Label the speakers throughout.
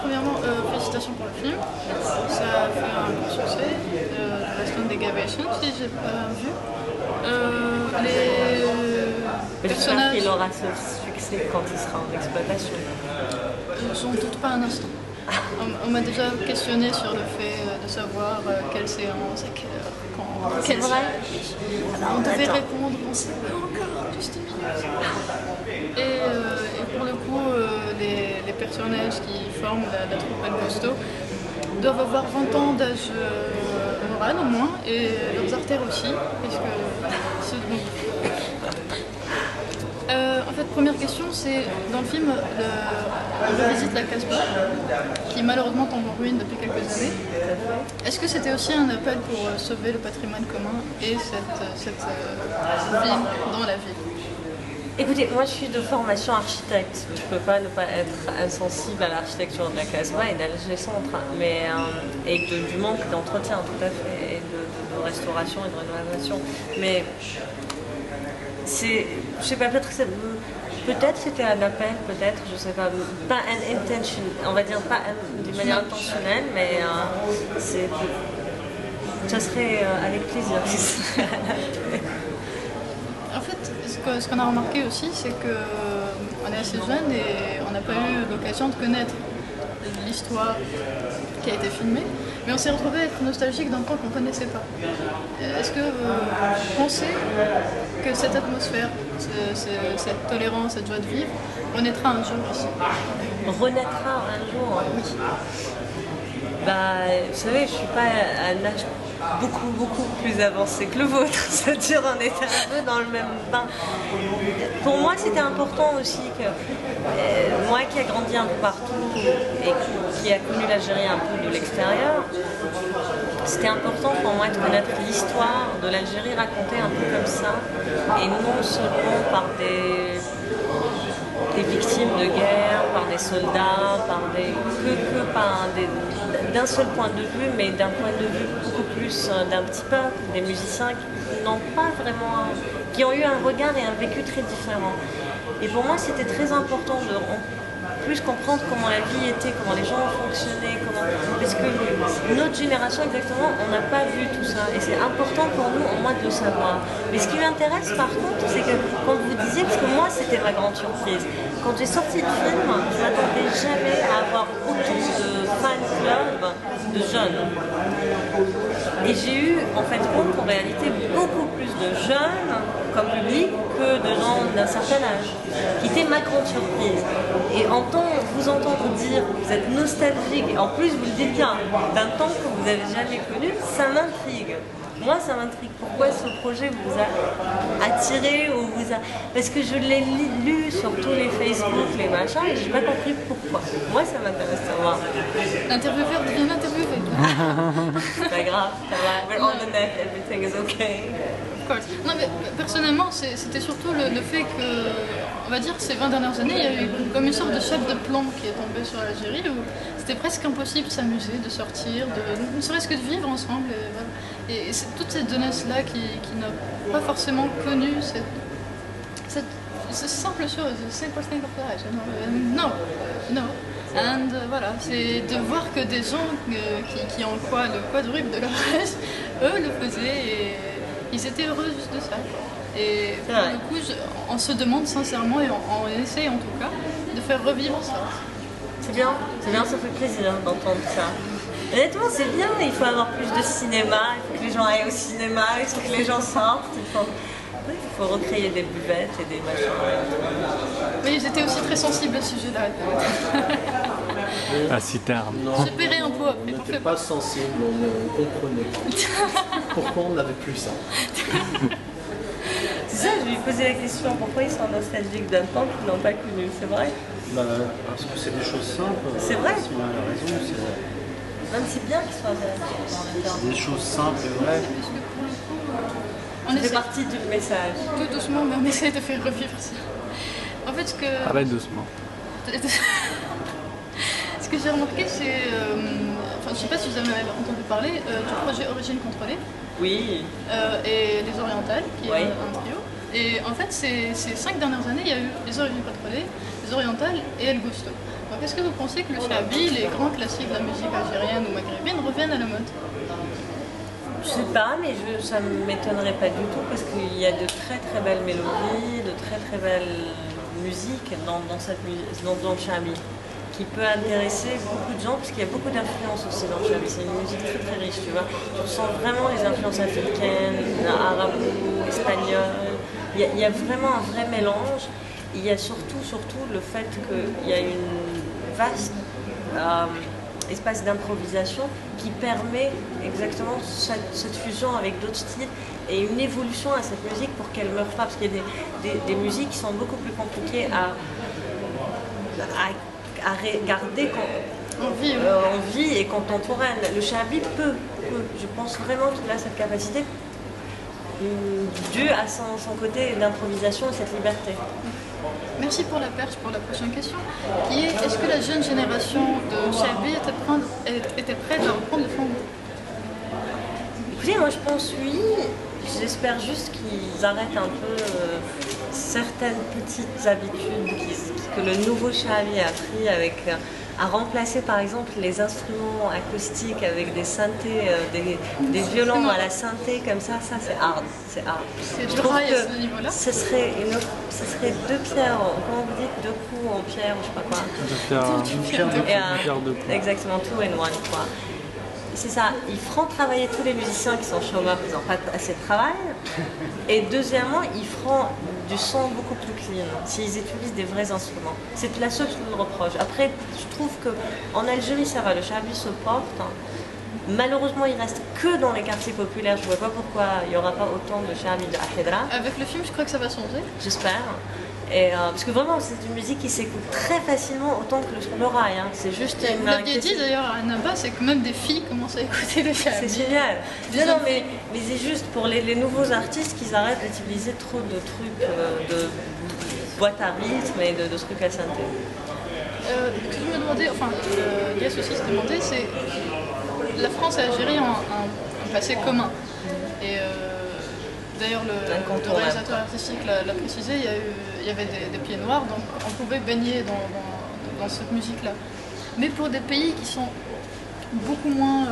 Speaker 1: premièrement, félicitations pour le film. Ça a fait un grand succès. Western Degradation, si j'ai pas vu. Les
Speaker 2: J'espère
Speaker 1: personnages.
Speaker 2: qu'il aura ce succès quand il sera en exploitation.
Speaker 1: J'en doute pas un instant. On m'a déjà questionné sur le fait de savoir quelle séance, à quelle heure, quand.
Speaker 2: C'est vrai.
Speaker 1: On devait répondre, on sait pas encore, juste une minute. Et pour le coup, les personnages qui forment la troupe El Costo doivent avoir 20 ans d'âge moral au moins, et leurs artères aussi, puisque en fait, première question, c'est dans le film, on revisite la Casbah, qui malheureusement tombe en ruine depuis quelques années. Est-ce que c'était aussi un appel pour sauver le patrimoine commun et cette ville dans la ville?
Speaker 2: Écoutez, moi je suis de formation architecte. Je peux pas ne pas être insensible à l'architecture de la Casbah et d'Alger Centre, mais et du manque d'entretien, tout à fait, et de restauration et de rénovation. Mais je sais pas, peut-être c'était un appel, peut-être, je sais pas un intention, on va dire pas d'une manière intentionnelle, mais ça serait avec plaisir.
Speaker 1: En fait, ce qu'on a remarqué aussi, c'est qu'on est assez jeune et on n'a pas eu l'occasion de connaître l'histoire qui a été filmée, mais on s'est retrouvé à être nostalgique d'un point qu'on ne connaissait pas. Est-ce que vous pensez que cette atmosphère, cette tolérance, cette joie de vivre, renaîtra un jour ici?
Speaker 2: Renaîtra un jour, oui. Bah, vous savez, je suis pas à un âge beaucoup plus avancé que le vôtre, c'est-à-dire on était un peu dans le même bain. Pour moi, c'était important aussi que moi qui ai grandi un peu partout et qui a connu l'Algérie un peu de l'extérieur, c'était important pour moi de connaître l'histoire de l'Algérie racontée un peu comme ça, et non seulement par des victimes de guerre, par des soldats, d'un seul point de vue, mais d'un point de vue beaucoup plus d'un petit peuple, des musiciens qui n'ont pas vraiment, qui ont eu un regard et un vécu très différent. Et pour moi, c'était très important de plus comprendre comment la vie était, comment les gens fonctionnaient, parce que notre génération exactement, on n'a pas vu tout ça, et c'est important pour nous au moins de le savoir. Mais ce qui m'intéresse par contre, c'est que quand vous disiez, parce que moi c'était ma grande surprise, quand j'ai sorti le film, je ne m'attendais jamais à avoir autant de fan club de jeunes. Et j'ai eu en fait compte en réalité beaucoup plus de jeunes comme public que de gens d'un certain âge, qui était ma grande surprise. Et vous entendre dire que vous êtes nostalgique, et en plus vous le dites bien, d'un temps que vous n'avez jamais connu, ça m'intrigue. Moi, ça m'intrigue. Pourquoi ce projet vous a attiré ou vous a... Parce que je l'ai lu sur tous les Facebook, les machins, et je n'ai pas compris pourquoi. Moi, ça m'intéresse de savoir.
Speaker 1: L'intervieweur devient interviewé.
Speaker 2: C'est pas grave, ça va. We're on the net, everything is okay.
Speaker 1: Non, mais personnellement, c'était surtout le fait que, on va dire, ces 20 dernières années, il y a eu comme une sorte de chape de plomb qui est tombée sur l'Algérie, où c'était presque impossible de s'amuser, de sortir, ne serait-ce que de vivre ensemble. Et, voilà. Et c'est toute cette jeunesse-là qui n'a pas forcément connu cette simple chose, simple thing of life. Non. And voilà, c'est de voir que des gens qui ont le quadruple de leur âge, eux le faisaient et ils étaient heureux juste de ça. Et pour le coup, on se demande sincèrement, et on essaye en tout cas, de faire revivre ça.
Speaker 2: C'est bien, ça fait plaisir d'entendre ça. Honnêtement, c'est bien, il faut avoir plus de cinéma, il faut que les gens aillent au cinéma, il faut que les gens sortent, il faut recréer des buvettes et des machins.
Speaker 1: Oui, j'étais aussi très sensible à ce sujet-là.
Speaker 3: À Citerne.
Speaker 1: J'ai payé un peu après.
Speaker 4: On n'était pas sensible, on comprenait. Pourquoi on n'avait plus ça?
Speaker 2: C'est ça, je lui posais la question, pourquoi ils sont nostalgiques d'un temps qu'ils n'ont pas connu, c'est vrai?
Speaker 4: Parce que c'est des choses simples.
Speaker 2: C'est vrai.
Speaker 4: Simon a raison,
Speaker 2: même c'est bien qu'ils soient
Speaker 4: c'est des choses simples et vraies.
Speaker 1: On
Speaker 2: fait partie du message.
Speaker 1: Tout doucement, mais on essaie de faire revivre ça. En fait,
Speaker 3: Arrête doucement.
Speaker 1: Ce que j'ai remarqué, c'est... je ne sais pas si vous avez entendu parler du projet Origine Contrôlée.
Speaker 2: Oui.
Speaker 1: Et les Orientales, qui est un trio. Et en fait, ces 5 dernières années, il y a eu les Origines Contrôlées, les Orientales et El Gusto. Donc, est-ce que vous pensez que le shabi, les grands classiques de la musique algérienne ou maghrébine, reviennent à la mode?
Speaker 2: Je sais pas, mais ça ne m'étonnerait pas du tout parce qu'il y a de très très belles mélodies, de très très belles musiques dans le shabi, qui peut intéresser beaucoup de gens parce qu'il y a beaucoup d'influences aussi dans le shabi. C'est une musique très très riche, tu vois. Tu ressens vraiment les influences africaines, arabo, espagnoles. Il y a vraiment un vrai mélange. Il y a surtout le fait qu'il y a une vaste espace d'improvisation qui permet exactement cette fusion avec d'autres styles et une évolution à cette musique pour qu'elle ne meure pas, parce qu'il y a des musiques qui sont beaucoup plus compliquées à garder en vie et contemporaine. Le shabi peut, je pense vraiment qu'il a cette capacité due à son côté d'improvisation et cette liberté.
Speaker 1: Merci pour la perche. Pour la prochaine question, qui est: est-ce que la jeune génération de shabi était prête à reprendre le flambeau?
Speaker 2: Écoutez, moi je pense oui. J'espère juste qu'ils arrêtent un peu certaines petites habitudes que le nouveau shabi a pris à remplacer par exemple les instruments acoustiques avec des synthés, des violons à la synthé comme ça c'est hard. C'est
Speaker 1: du rail à ce niveau-là.
Speaker 2: Ce serait deux pierres, comment vous dites, deux coups en pierre ou je sais pas quoi.
Speaker 4: Deux pierres de coups.
Speaker 2: Exactement, two in one quoi. C'est ça, ils feront travailler tous les musiciens qui sont chômeurs, qui n'ont pas assez de travail. Et deuxièmement, ils feront du son beaucoup plus clean, s'ils utilisent des vrais instruments. C'est la seule chose que je me reproche. Après, je trouve qu'en Algérie, ça va, le shabi se porte. Malheureusement, il reste que dans les quartiers populaires. Je ne vois pas pourquoi il n'y aura pas autant de shabi de Ahedra.
Speaker 1: Avec le film, je crois que ça va changer.
Speaker 2: J'espère. Et, parce que vraiment, c'est une musique qui s'écoute très facilement, autant que le rail. Hein. C'est juste
Speaker 1: Vous l'aviez dit d'ailleurs à Annaba, c'est que même des filles commencent à écouter le shabi.
Speaker 2: C'est génial. Non, mais c'est juste pour les nouveaux artistes qu'ils arrêtent d'utiliser trop de trucs de boîte à rythme et de trucs à synthé.
Speaker 1: Ce que je me demandais, enfin, Yes aussi se demandait, c'est la France et l'Algérie ont un passé commun. Et d'ailleurs, le réalisateur artistique l'a précisé, il y avait des pieds noirs, donc on pouvait baigner dans cette musique-là. Mais pour des pays qui sont beaucoup moins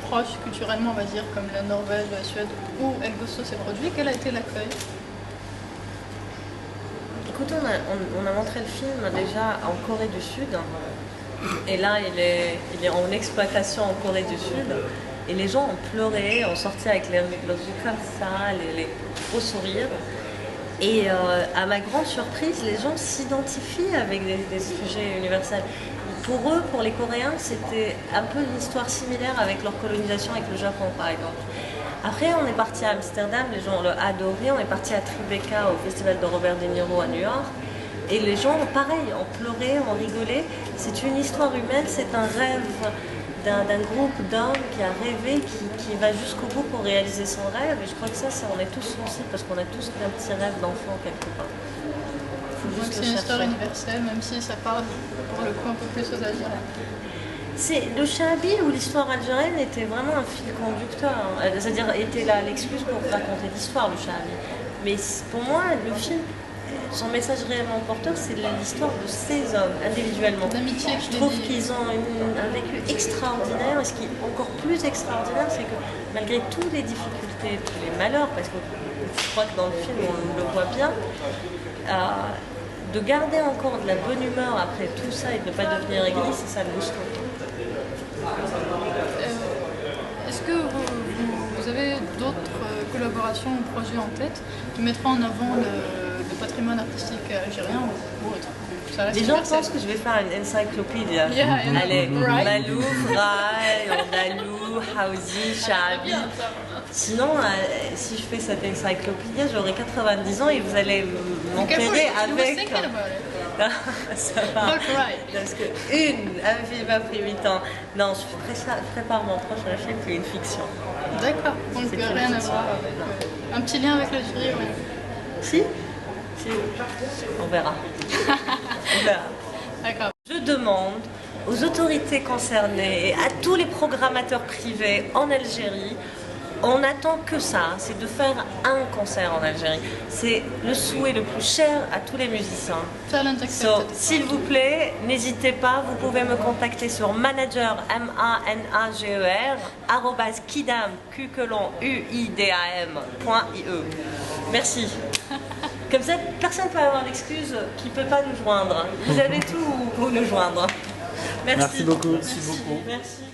Speaker 1: proches culturellement, on va dire, comme la Norvège, la Suède, où El Gosso s'est produit, quel a été l'accueil?
Speaker 2: Écoute, on a montré le film déjà en Corée du Sud, et là il est en exploitation en Corée du Sud. Et les gens ont pleuré, ont sorti avec leurs yeux comme ça, les gros sourires. Et à ma grande surprise, les gens s'identifient avec des sujets universels. Pour eux, pour les Coréens, c'était un peu une histoire similaire avec leur colonisation avec le Japon, par exemple. Après, on est parti à Amsterdam, les gens l'ont adoré. On est parti à Tribeca, au festival de Robert De Niro à New York. Et les gens, pareil, ont pleuré, ont rigolé. C'est une histoire humaine, c'est un rêve d'un groupe d'hommes qui a rêvé, qui va jusqu'au bout pour réaliser son rêve. Et je crois que ça, on est tous sensibles parce qu'on a tous un petit rêve d'enfant quelque part.
Speaker 1: Donc c'est une histoire universelle, même si ça parle pour le coup un peu plus aux Algériens.
Speaker 2: Le shabi ou l'histoire algérienne était vraiment un fil conducteur. C'est-à-dire était là l'excuse pour raconter l'histoire, le shabi. Mais pour moi, le film, son message réellement porteur, c'est l'histoire de ces hommes, individuellement.
Speaker 1: L'amitié.
Speaker 2: Je trouve qu'ils ont un vécu extraordinaire. Et ce qui est encore plus extraordinaire, c'est que malgré toutes les difficultés, tous les malheurs, parce que je crois que dans le film, on le voit bien, de garder encore de la bonne humeur après tout ça et de ne pas devenir aigri, c'est ça le gusto.
Speaker 1: Est-ce que vous avez d'autres collaborations ou projets en tête qui mettraient en avant le patrimoine artistique algérien ou autre?
Speaker 2: Les gens pensent que je vais faire une encyclopédie. Allez, Malouf, Rai, Andalou, Hausi, Shabi. Sinon, si je fais cette encyclopédie, j'aurai 90 ans et vous allez m'enterrer avec... Ça va. Parce que un film a pris 8 ans. Non, je prépare mon prochain film qui est une fiction.
Speaker 1: D'accord, donc rien à voir avec... un petit lien avec l'Algérie, oui.
Speaker 2: Si. On verra.
Speaker 1: D'accord.
Speaker 2: Je demande aux autorités concernées et à tous les programmateurs privés en Algérie On n'attend que ça, c'est de faire un concert en Algérie. C'est le souhait le plus cher à tous les musiciens.
Speaker 1: Challenge accepted.
Speaker 2: S'il vous plaît, n'hésitez pas, vous pouvez me contacter sur manager, manager, @kidam, uidam.ie. Merci. Comme ça, personne ne peut avoir l'excuse qu'il ne peut pas nous joindre. Vous avez tout pour nous joindre. Merci.
Speaker 4: Merci beaucoup.
Speaker 2: Merci.